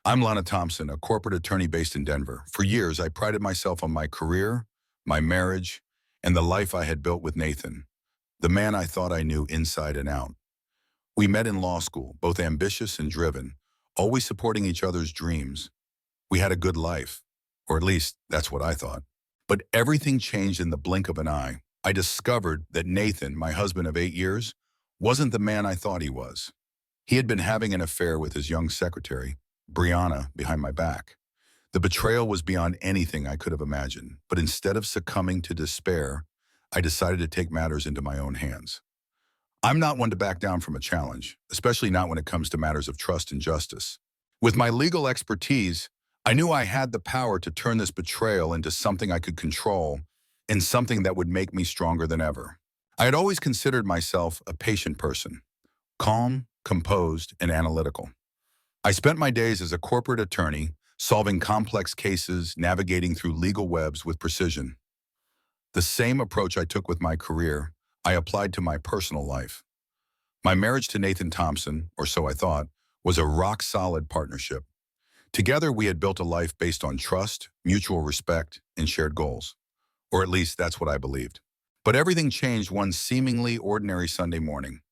I'm Lana Thompson, a corporate attorney based in Denver. For years, I prided myself on my career, my marriage, and the life I had built with Nathan, the man I thought I knew inside and out. We met in law school, both ambitious and driven, always supporting each other's dreams. We had a good life, or at least that's what I thought. But everything changed in the blink of an eye. I discovered that Nathan, my husband of 8 years, wasn't the man I thought he was. He had been having an affair with his young secretary, Brianna, behind my back. The betrayal was beyond anything I could have imagined, but instead of succumbing to despair, I decided to take matters into my own hands. I'm not one to back down from a challenge, especially not when it comes to matters of trust and justice. With my legal expertise, I knew I had the power to turn this betrayal into something I could control and something that would make me stronger than ever. I had always considered myself a patient person, calm, composed, and analytical. I spent my days as a corporate attorney, solving complex cases, navigating through legal webs with precision. The same approach I took with my career, I applied to my personal life. My marriage to Nathan Thompson, or so I thought, was a rock-solid partnership. Together, we had built a life based on trust, mutual respect, and shared goals. Or at least that's what I believed. But everything changed one seemingly ordinary Sunday morning.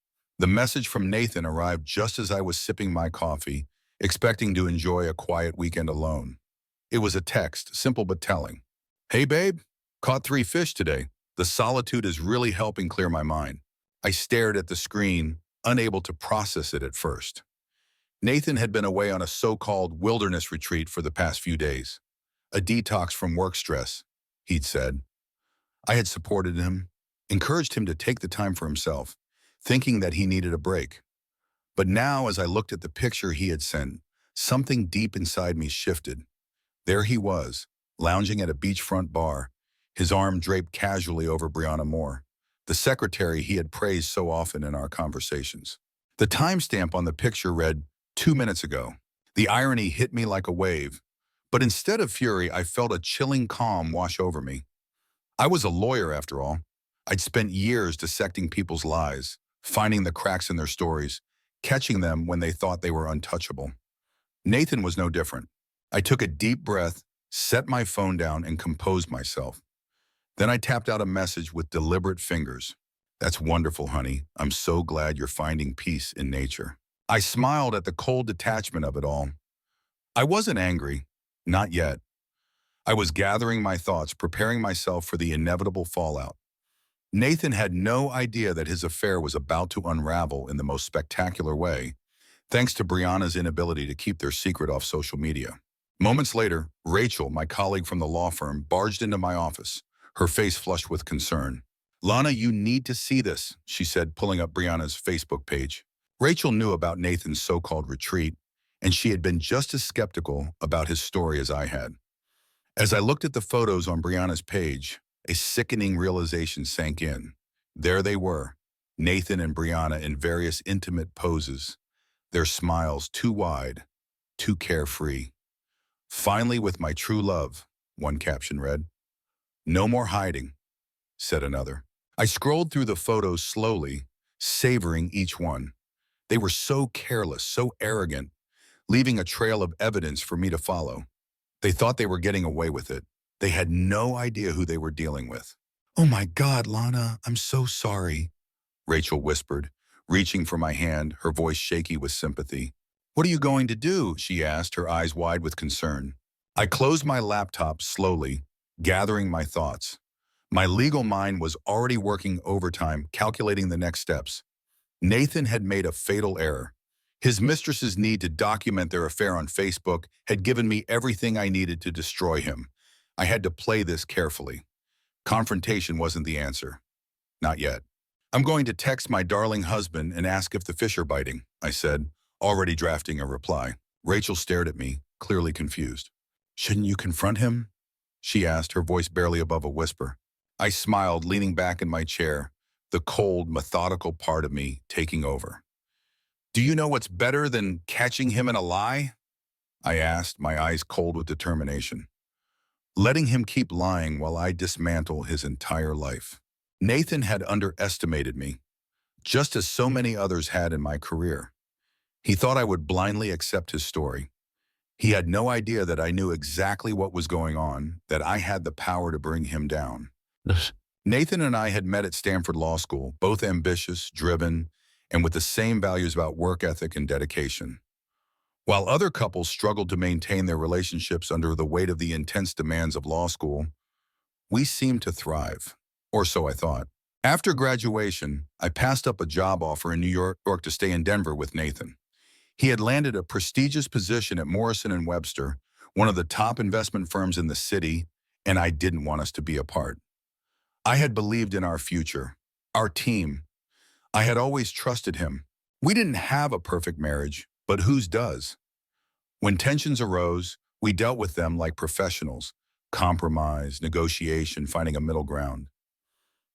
The message from Nathan arrived just as I was sipping my coffee, expecting to enjoy a quiet weekend alone. It was a text, simple but telling. "Hey babe, caught 3 fish today. The solitude is really helping clear my mind." I stared at the screen, unable to process it at first. Nathan had been away on a so-called wilderness retreat for the past few days. A detox from work stress, he'd said. I had supported him, encouraged him to take the time for himself, thinking that he needed a break. But now, as I looked at the picture he had sent, something deep inside me shifted. There he was, lounging at a beachfront bar, his arm draped casually over Brianna Moore, the secretary he had praised so often in our conversations. The timestamp on the picture read, 2 minutes ago. The irony hit me like a wave, but instead of fury, I felt a chilling calm wash over me. I was a lawyer, after all. I'd spent years dissecting people's lies, finding the cracks in their stories, catching them when they thought they were untouchable. Nathan was no different. I took a deep breath, set my phone down, and composed myself. Then I tapped out a message with deliberate fingers. "That's wonderful, honey. I'm so glad you're finding peace in nature." I smiled at the cold detachment of it all. I wasn't angry, not yet. I was gathering my thoughts, preparing myself for the inevitable fallout. Nathan had no idea that his affair was about to unravel in the most spectacular way, thanks to Brianna's inability to keep their secret off social media. Moments later, Rachel, my colleague from the law firm, barged into my office, her face flushed with concern. "Lana, you need to see this," she said, pulling up Brianna's Facebook page. Rachel knew about Nathan's so-called retreat, and she had been just as skeptical about his story as I had. As I looked at the photos on Brianna's page, a sickening realization sank in. There they were, Nathan and Brianna in various intimate poses, their smiles too wide, too carefree. "Finally with my true love," one caption read. "No more hiding," said another. I scrolled through the photos slowly, savoring each one. They were so careless, so arrogant, leaving a trail of evidence for me to follow. They thought they were getting away with it. They had no idea who they were dealing with. "Oh my God, Lana, I'm so sorry," Rachel whispered, reaching for my hand, her voice shaky with sympathy. "What are you going to do?" she asked, her eyes wide with concern. I closed my laptop slowly, gathering my thoughts. My legal mind was already working overtime, calculating the next steps. Nathan had made a fatal error. His mistress's need to document their affair on Facebook had given me everything I needed to destroy him. I had to play this carefully. Confrontation wasn't the answer. Not yet. "I'm going to text my darling husband and ask if the fish are biting," I said, already drafting a reply. Rachel stared at me, clearly confused. "Shouldn't you confront him?" she asked, her voice barely above a whisper. I smiled, leaning back in my chair, the cold, methodical part of me taking over. "Do you know what's better than catching him in a lie?" I asked, my eyes cold with determination. "Letting him keep lying while I dismantle his entire life." Nathan had underestimated me, just as so many others had in my career. He thought I would blindly accept his story. He had no idea that I knew exactly what was going on, that I had the power to bring him down. Yes. Nathan and I had met at Stanford Law School, both ambitious, driven, and with the same values about work ethic and dedication. While other couples struggled to maintain their relationships under the weight of the intense demands of law school, we seemed to thrive, or so I thought. After graduation, I passed up a job offer in New York to stay in Denver with Nathan. He had landed a prestigious position at Morrison and Webster, one of the top investment firms in the city, and I didn't want us to be apart. I had believed in our future, our team. I had always trusted him. We didn't have a perfect marriage, but whose does? When tensions arose, we dealt with them like professionals, compromise, negotiation, finding a middle ground.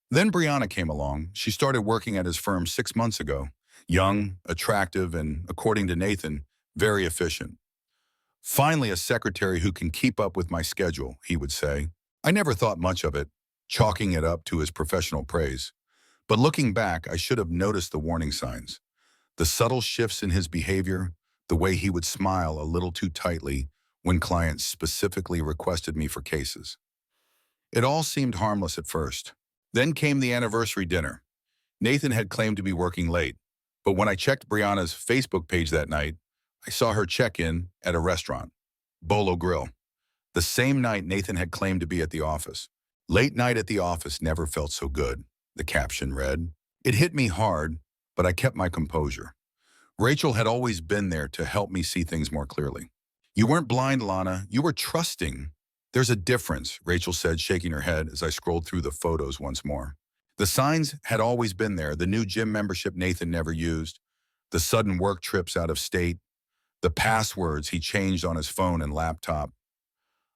Then Brianna came along. She started working at his firm 6 months ago. Young, attractive, and, according to Nathan, very efficient. Finally, a secretary who can keep up with my schedule, he would say. I never thought much of it, chalking it up to his professional praise. But looking back, I should have noticed the warning signs. The subtle shifts in his behavior, the way he would smile a little too tightly when clients specifically requested me for cases. It all seemed harmless at first. Then came the anniversary dinner. Nathan had claimed to be working late, but when I checked Brianna's Facebook page that night, I saw her check in at a restaurant, Bolo Grill. The same night Nathan had claimed to be at the office. Late night at the office never felt so good, the caption read. It hit me hard, but I kept my composure. Rachel had always been there to help me see things more clearly. You weren't blind, Lana. You were trusting. There's a difference, Rachel said, shaking her head as I scrolled through the photos once more. The signs had always been there, the new gym membership Nathan never used, the sudden work trips out of state, the passwords he changed on his phone and laptop.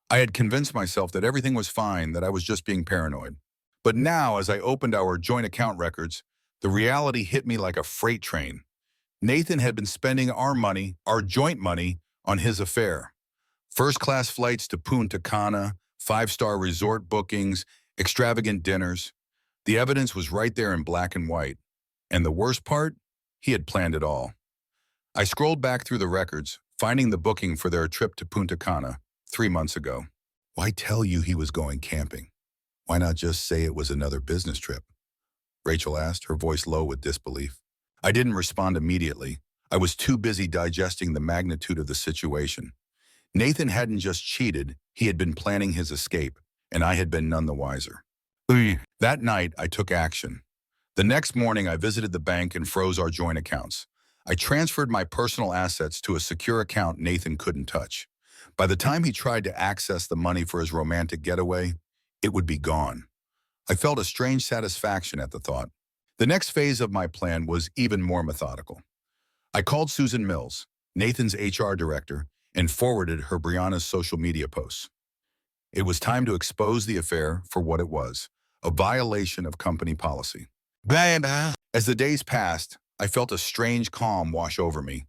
I had convinced myself that everything was fine, that I was just being paranoid. But now, as I opened our joint account records, the reality hit me like a freight train. Nathan had been spending our money, our joint money, on his affair. First-class flights to Punta Cana, five-star resort bookings, extravagant dinners. The evidence was right there in black and white. And the worst part? He had planned it all. I scrolled back through the records, finding the booking for their trip to Punta Cana 3 months ago. Why tell you he was going camping? Why not just say it was another business trip? Rachel asked, her voice low with disbelief. I didn't respond immediately. I was too busy digesting the magnitude of the situation. Nathan hadn't just cheated, he had been planning his escape, and I had been none the wiser. That night, I took action. The next morning, I visited the bank and froze our joint accounts. I transferred my personal assets to a secure account Nathan couldn't touch. By the time he tried to access the money for his romantic getaway, it would be gone. I felt a strange satisfaction at the thought. The next phase of my plan was even more methodical. I called Susan Mills, Nathan's HR director, and forwarded her Brianna's social media posts. It was time to expose the affair for what it was, a violation of company policy. As the days passed, I felt a strange calm wash over me.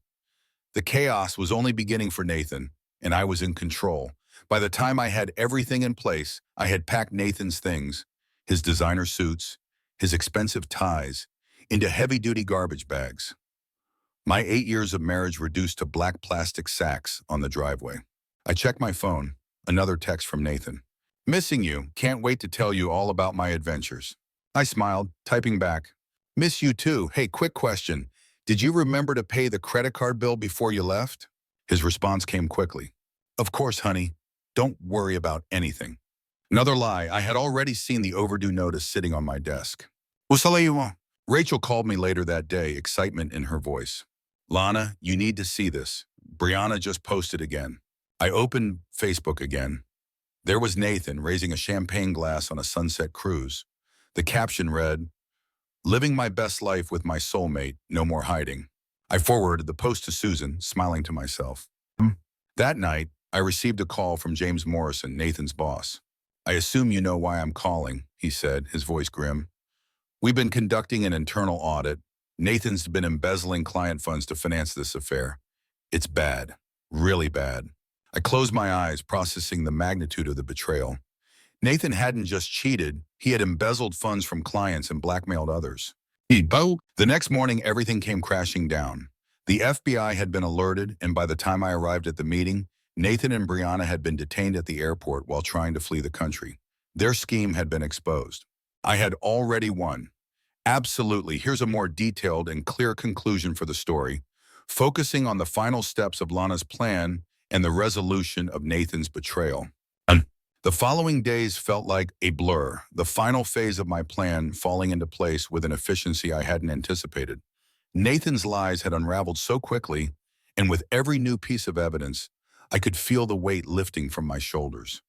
The chaos was only beginning for Nathan, and I was in control. By the time I had everything in place, I had packed Nathan's things, his designer suits, his expensive ties, into heavy-duty garbage bags. My 8 years of marriage reduced to black plastic sacks on the driveway. I checked my phone, another text from Nathan. Missing you, can't wait to tell you all about my adventures. I smiled, typing back. Miss you too. Hey, quick question. Did you remember to pay the credit card bill before you left? His response came quickly. Of course, honey. Don't worry about anything. Another lie. I had already seen the overdue notice sitting on my desk. Rachel called me later that day, excitement in her voice. Lana, you need to see this. Brianna just posted again. I opened Facebook again. There was Nathan raising a champagne glass on a sunset cruise. The caption read, Living my best life with my soulmate, no more hiding. I forwarded the post to Susan, smiling to myself. That night, I received a call from James Morrison, Nathan's boss. I assume you know why I'm calling, he said, his voice grim. We've been conducting an internal audit. Nathan's been embezzling client funds to finance this affair. It's bad, really bad. I closed my eyes, processing the magnitude of the betrayal. Nathan hadn't just cheated, he had embezzled funds from clients and blackmailed others. The next morning, everything came crashing down. The FBI had been alerted, and by the time I arrived at the meeting, Nathan and Brianna had been detained at the airport while trying to flee the country. Their scheme had been exposed. I had already won. Absolutely. Here's a more detailed and clear conclusion for the story, focusing on the final steps of Lana's plan and the resolution of Nathan's betrayal. The following days felt like a blur, the final phase of my plan falling into place with an efficiency I hadn't anticipated. Nathan's lies had unraveled so quickly, and with every new piece of evidence, I could feel the weight lifting from my shoulders.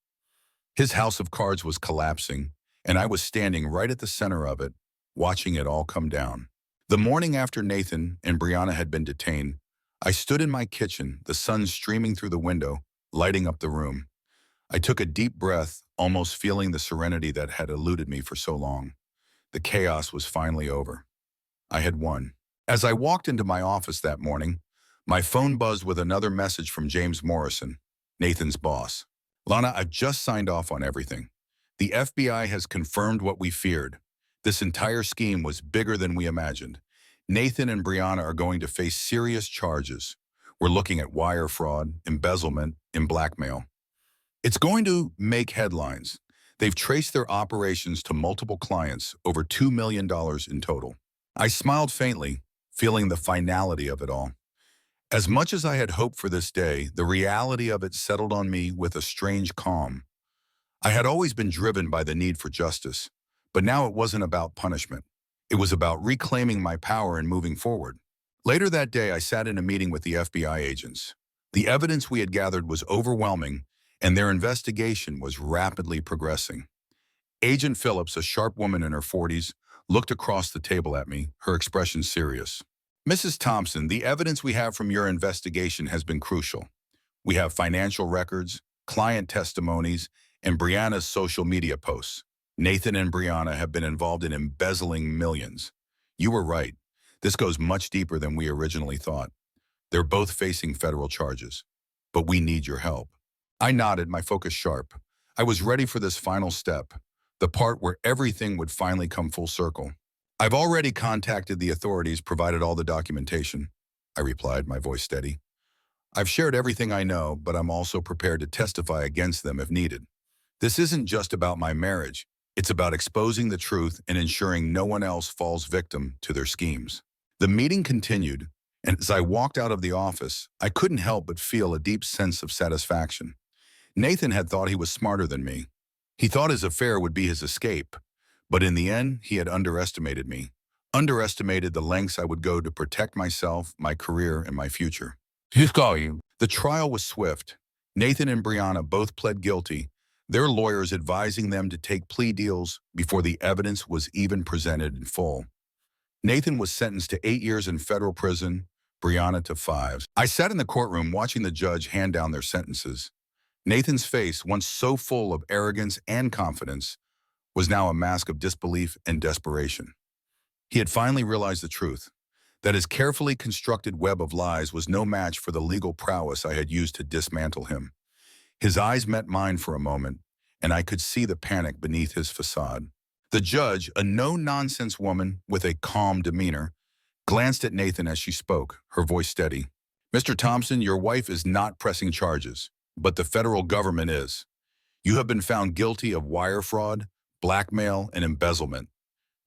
His house of cards was collapsing, and I was standing right at the center of it, watching it all come down. The morning after Nathan and Brianna had been detained, I stood in my kitchen, the sun streaming through the window, lighting up the room. I took a deep breath, almost feeling the serenity that had eluded me for so long. The chaos was finally over. I had won. As I walked into my office that morning, my phone buzzed with another message from James Morrison, Nathan's boss. Lana, I've just signed off on everything. The FBI has confirmed what we feared. This entire scheme was bigger than we imagined. Nathan and Brianna are going to face serious charges. We're looking at wire fraud, embezzlement, and blackmail. It's going to make headlines. They've traced their operations to multiple clients, over $2 million in total. I smiled faintly, feeling the finality of it all. As much as I had hoped for this day, the reality of it settled on me with a strange calm. I had always been driven by the need for justice, but now it wasn't about punishment. It was about reclaiming my power and moving forward. Later that day, I sat in a meeting with the FBI agents. The evidence we had gathered was overwhelming, and their investigation was rapidly progressing. Agent Phillips, a sharp woman in her 40s, looked across the table at me, her expression serious. Mrs. Thompson, the evidence we have from your investigation has been crucial. We have financial records, client testimonies, and Brianna's social media posts. Nathan and Brianna have been involved in embezzling millions. You were right. This goes much deeper than we originally thought. They're both facing federal charges. But we need your help. I nodded, my focus sharp. I was ready for this final step, the part where everything would finally come full circle. I've already contacted the authorities, provided all the documentation, I replied, my voice steady. I've shared everything I know, but I'm also prepared to testify against them if needed. This isn't just about my marriage. It's about exposing the truth and ensuring no one else falls victim to their schemes. The meeting continued, and as I walked out of the office, I couldn't help but feel a deep sense of satisfaction. Nathan had thought he was smarter than me. He thought his affair would be his escape, but in the end, he had underestimated me, underestimated the lengths I would go to protect myself, my career, and my future. The trial was swift. Nathan and Brianna both pled guilty, their lawyers advising them to take plea deals before the evidence was even presented in full. Nathan was sentenced to 8 years in federal prison, Brianna to 5. I sat in the courtroom watching the judge hand down their sentences. Nathan's face, once so full of arrogance and confidence, was now a mask of disbelief and desperation. He had finally realized the truth, that his carefully constructed web of lies was no match for the legal prowess I had used to dismantle him. His eyes met mine for a moment, and I could see the panic beneath his facade. The judge, a no-nonsense woman with a calm demeanor, glanced at Nathan as she spoke, her voice steady. Mr. Thompson, your wife is not pressing charges, but the federal government is. You have been found guilty of wire fraud, blackmail, and embezzlement.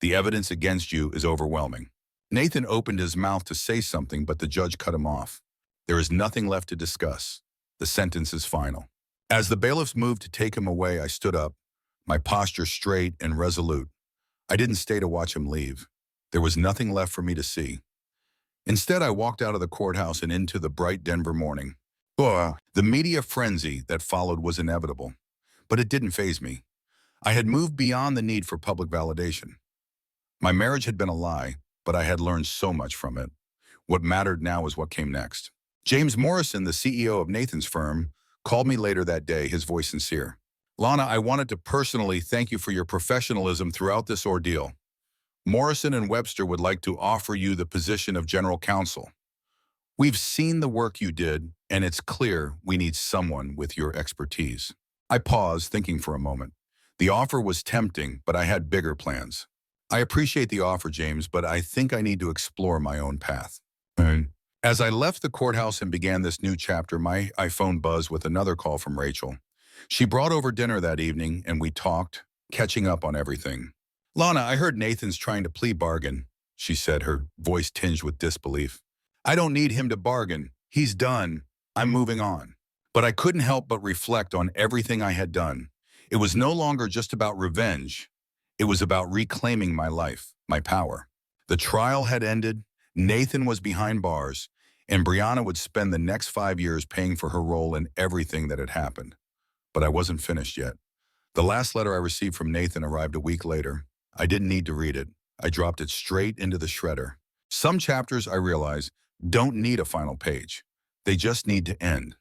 The evidence against you is overwhelming. Nathan opened his mouth to say something, but the judge cut him off. There is nothing left to discuss. The sentence is final. As the bailiffs moved to take him away, I stood up, my posture straight and resolute. I didn't stay to watch him leave. There was nothing left for me to see. Instead, I walked out of the courthouse and into the bright Denver morning. The media frenzy that followed was inevitable, but it didn't faze me. I had moved beyond the need for public validation. My marriage had been a lie, but I had learned so much from it. What mattered now was what came next. James Morrison, the CEO of Nathan's firm, called me later that day, his voice sincere. Lana, I wanted to personally thank you for your professionalism throughout this ordeal. Morrison and Webster would like to offer you the position of general counsel. We've seen the work you did, and it's clear we need someone with your expertise. I paused, thinking for a moment. The offer was tempting, but I had bigger plans. I appreciate the offer, James, but I think I need to explore my own path. As I left the courthouse and began this new chapter, my iPhone buzzed with another call from Rachel. She brought over dinner that evening, and we talked, catching up on everything. "Lana, I heard Nathan's trying to plea bargain," she said, her voice tinged with disbelief. "I don't need him to bargain. He's done. I'm moving on." But I couldn't help but reflect on everything I had done. It was no longer just about revenge. It was about reclaiming my life, my power. The trial had ended, Nathan was behind bars, and Brianna would spend the next 5 years paying for her role in everything that had happened. But I wasn't finished yet. The last letter I received from Nathan arrived a week later. I didn't need to read it. I dropped it straight into the shredder. Some chapters, I realize, don't need a final page. They just need to end.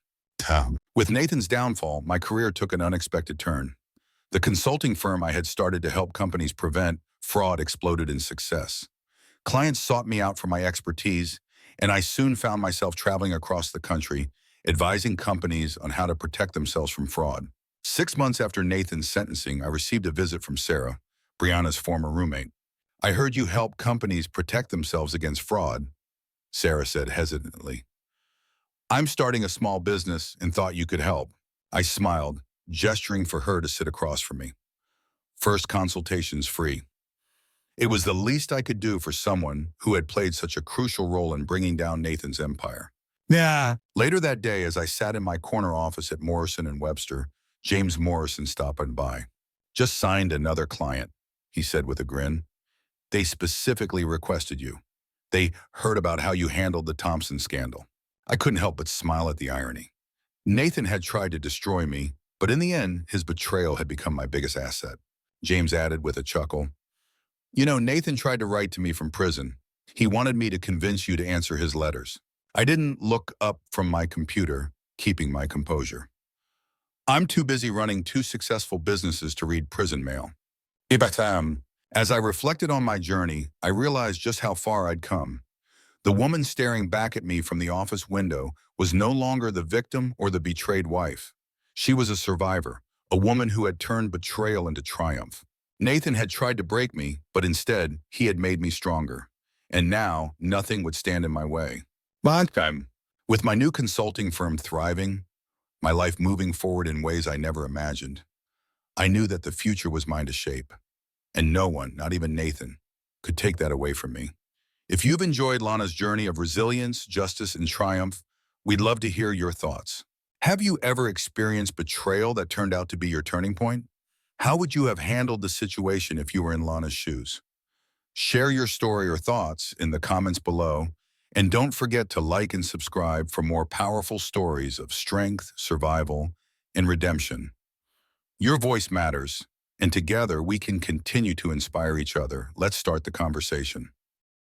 With Nathan's downfall, my career took an unexpected turn. The consulting firm I had started to help companies prevent fraud exploded in success. Clients sought me out for my expertise, and I soon found myself traveling across the country, advising companies on how to protect themselves from fraud. 6 months after Nathan's sentencing, I received a visit from Sarah, Brianna's former roommate. "I heard you help companies protect themselves against fraud," Sarah said hesitantly. "I'm starting a small business and thought you could help." I smiled, gesturing for her to sit across from me. "First consultation's free." It was the least I could do for someone who had played such a crucial role in bringing down Nathan's empire. Yeah. Later that day, as I sat in my corner office at Morrison and Webster, James Morrison stopped by. "Just signed another client," he said with a grin. "They specifically requested you. They heard about how you handled the Thompson scandal." I couldn't help but smile at the irony. Nathan had tried to destroy me, but in the end, his betrayal had become my biggest asset. James added with a chuckle, "You know, Nathan tried to write to me from prison. He wanted me to convince you to answer his letters. I didn't look up from my computer, keeping my composure. I'm too busy running 2 successful businesses to read prison mail." As I reflected on my journey, I realized just how far I'd come. The woman staring back at me from the office window was no longer the victim or the betrayed wife. She was a survivor, a woman who had turned betrayal into triumph. Nathan had tried to break me, but instead, he had made me stronger. And now, nothing would stand in my way. With my new consulting firm thriving, my life moving forward in ways I never imagined, I knew that the future was mine to shape. And no one, not even Nathan, could take that away from me. If you've enjoyed Lana's journey of resilience, justice, and triumph, we'd love to hear your thoughts. Have you ever experienced betrayal that turned out to be your turning point? How would you have handled the situation if you were in Lana's shoes? Share your story or thoughts in the comments below, and don't forget to like and subscribe for more powerful stories of strength, survival, and redemption. Your voice matters, and together we can continue to inspire each other. Let's start the conversation.